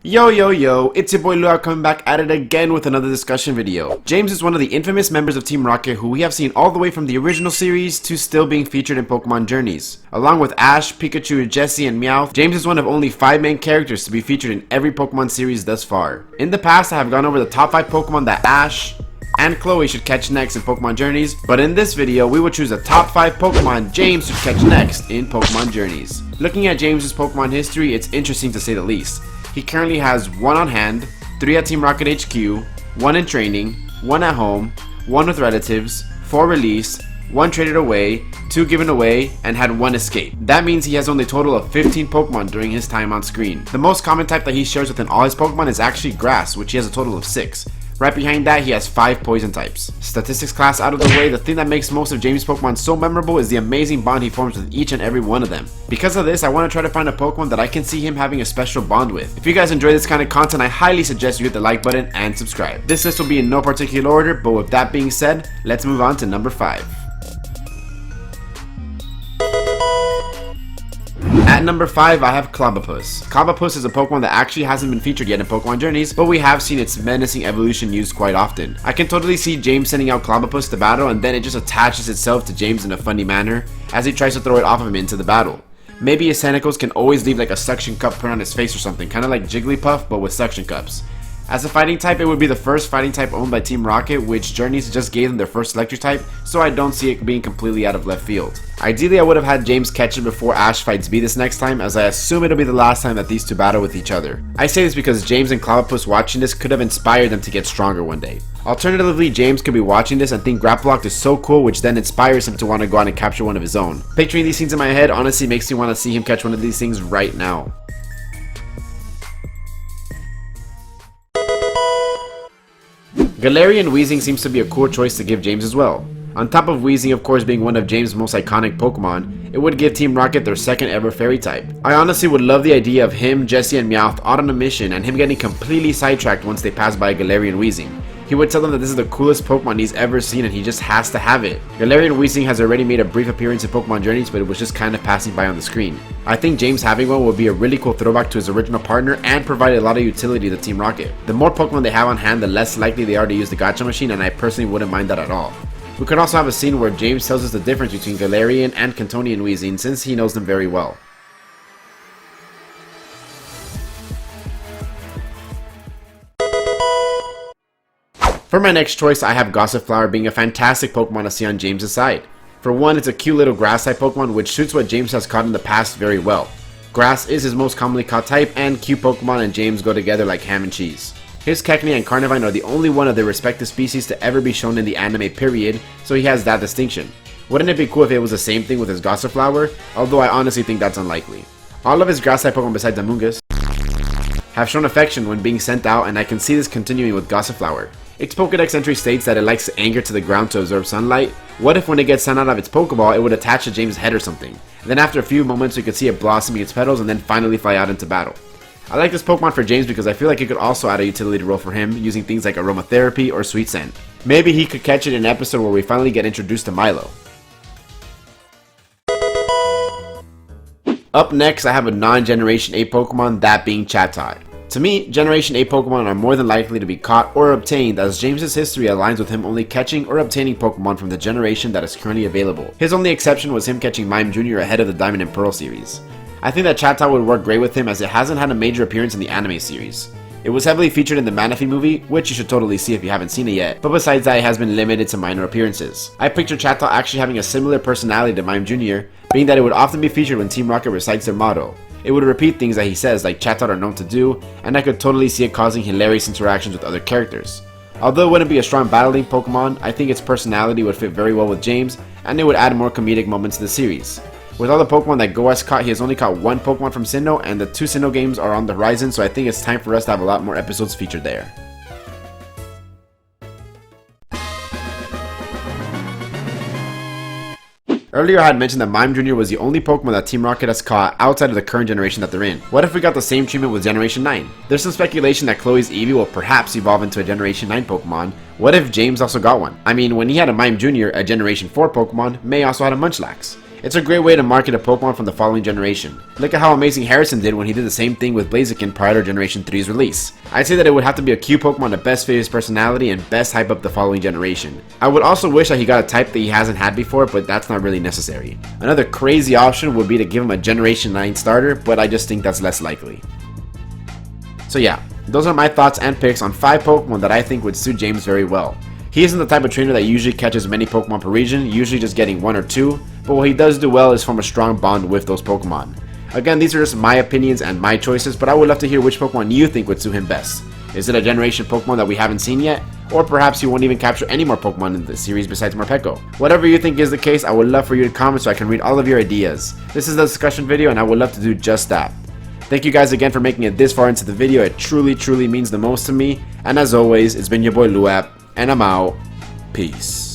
Yo, it's your boy Luap coming back at it again with another discussion video. James is one of the infamous members of Team Rocket who we have seen all the way from the original series to still being featured in Pokémon Journeys. Along with Ash, Pikachu, Jessie, and Meowth, James is one of only 5 main characters to be featured in every Pokémon series thus far. In the past, I have gone over the top 5 Pokémon that Ash and Chloe should catch next in Pokémon Journeys, but in this video, we will choose the top 5 Pokémon James should catch next in Pokémon Journeys. Looking at James's Pokémon history, it's interesting to say the least. He currently has 1 on hand, 3 at Team Rocket HQ, 1 in training, 1 at home, 1 with relatives, 4 released, 1 traded away, 2 given away, and had 1 escape. That means he has only a total of 15 Pokemon during his time on screen. The most common type that he shares within all his Pokemon is actually Grass, which he has a total of 6. Right behind that, he has 5 poison types. Statistics class out of the way, the thing that makes most of James' Pokemon so memorable is the amazing bond he forms with each and every one of them. Because of this, I want to try to find a Pokemon that I can see him having a special bond with. If you guys enjoy this kind of content, I highly suggest you hit the like button and subscribe. This list will be in no particular order, but with that being said, let's move on to number 5. At number 5, I have Clobbopus. Clobbopus is a Pokemon that actually hasn't been featured yet in Pokemon Journeys, but we have seen its menacing evolution used quite often. I can totally see James sending out Clobbopus to battle, and then it just attaches itself to James in a funny manner as he tries to throw it off of him into the battle. Maybe his tentacles can always leave like a suction cup print on his face or something, kind of like Jigglypuff but with suction cups. As a fighting type, it would be the first fighting type owned by Team Rocket, which Journeys just gave them their first electric type, so I don't see it being completely out of left field. Ideally, I would have had James catch it before Ash fights B this next time, as I assume it'll be the last time that these two battle with each other. I say this because James and Clobbopus watching this could have inspired them to get stronger one day. Alternatively, James could be watching this and think Grapple Lock is so cool, which then inspires him to want to go out and capture one of his own. Picturing these scenes in my head honestly makes me want to see him catch one of these things right now. Galarian Weezing seems to be a cool choice to give James as well. On top of Weezing of course being one of James' most iconic Pokemon, it would give Team Rocket their second ever fairy type. I honestly would love the idea of him, Jessie, and Meowth out on a mission and him getting completely sidetracked once they pass by Galarian Weezing. He would tell them that this is the coolest Pokemon he's ever seen and he just has to have it. Galarian Weezing has already made a brief appearance in Pokemon Journeys, but it was just kind of passing by on the screen. I think James having one would be a really cool throwback to his original partner and provide a lot of utility to Team Rocket. The more Pokemon they have on hand, the less likely they are to use the Gacha machine, and I personally wouldn't mind that at all. We could also have a scene where James tells us the difference between Galarian and Cantonian Weezing since he knows them very well. For my next choice, I have Gossiflower being a fantastic Pokemon to see on James' side. For one, it's a cute little grass type Pokemon which suits what James has caught in the past very well. Grass is his most commonly caught type, and cute Pokemon and James go together like ham and cheese. His Kecleon and Carnivine are the only one of their respective species to ever be shown in the anime period, so he has that distinction. Wouldn't it be cool if it was the same thing with his Gossiflower? Although I honestly think that's unlikely. All of his grass type Pokemon besides Amoonguss have shown affection when being sent out, and I can see this continuing with Gossiflower. Its Pokedex entry states that it likes to anchor to the ground to absorb sunlight. What if when it gets sent out of its Pokeball, it would attach to James' head or something? Then after a few moments, we could see it blossoming its petals and then finally fly out into battle. I like this Pokemon for James because I feel like it could also add a utility role for him using things like aromatherapy or sweet scent. Maybe he could catch it in an episode where we finally get introduced to Milo. Up next, I have a non-Generation 8 Pokemon, that being Chatot. To me, Generation 8 Pokemon are more than likely to be caught or obtained, as James' history aligns with him only catching or obtaining Pokemon from the generation that is currently available. His only exception was him catching Mime Jr. ahead of the Diamond and Pearl series. I think that Chatot would work great with him as it hasn't had a major appearance in the anime series. It was heavily featured in the Manaphy movie, which you should totally see if you haven't seen it yet, but besides that it has been limited to minor appearances. I picture Chatot actually having a similar personality to Mime Jr., being that it would often be featured when Team Rocket recites their motto. It would repeat things that he says like Chatot are known to do, and I could totally see it causing hilarious interactions with other characters. Although it wouldn't be a strong battling Pokemon, I think its personality would fit very well with James, and it would add more comedic moments to the series. With all the Pokemon that Go has caught, he has only caught 1 Pokemon from Sinnoh, and the 2 Sinnoh games are on the horizon, so I think it's time for us to have a lot more episodes featured there. Earlier I had mentioned that Mime Jr. was the only Pokemon that Team Rocket has caught outside of the current generation that they're in. What if we got the same treatment with Generation 9? There's some speculation that Chloe's Eevee will perhaps evolve into a Generation 9 Pokemon. What if James also got one? I mean, when he had a Mime Jr., a Generation 4 Pokemon, May also had a Munchlax. It's a great way to market a Pokemon from the following generation. Look at how amazing Harrison did when he did the same thing with Blaziken prior to Generation 3's release. I'd say that it would have to be a Q Pokemon to best fit his personality and best hype up the following generation. I would also wish that he got a type that he hasn't had before, but that's not really necessary. Another crazy option would be to give him a Generation 9 starter, but I just think that's less likely. So yeah, those are my thoughts and picks on 5 Pokemon that I think would suit James very well. He isn't the type of trainer that usually catches many Pokemon per region, usually just getting 1 or 2, but what he does do well is form a strong bond with those Pokemon. Again, these are just my opinions and my choices, but I would love to hear which Pokemon you think would suit him best. Is it a generation Pokemon that we haven't seen yet? Or perhaps he won't even capture any more Pokemon in the series besides Morpeko? Whatever you think is the case, I would love for you to comment so I can read all of your ideas. This is a discussion video and I would love to do just that. Thank you guys again for making it this far into the video, it truly means the most to me. And as always, it's been your boy Luap, and I'm out. Peace.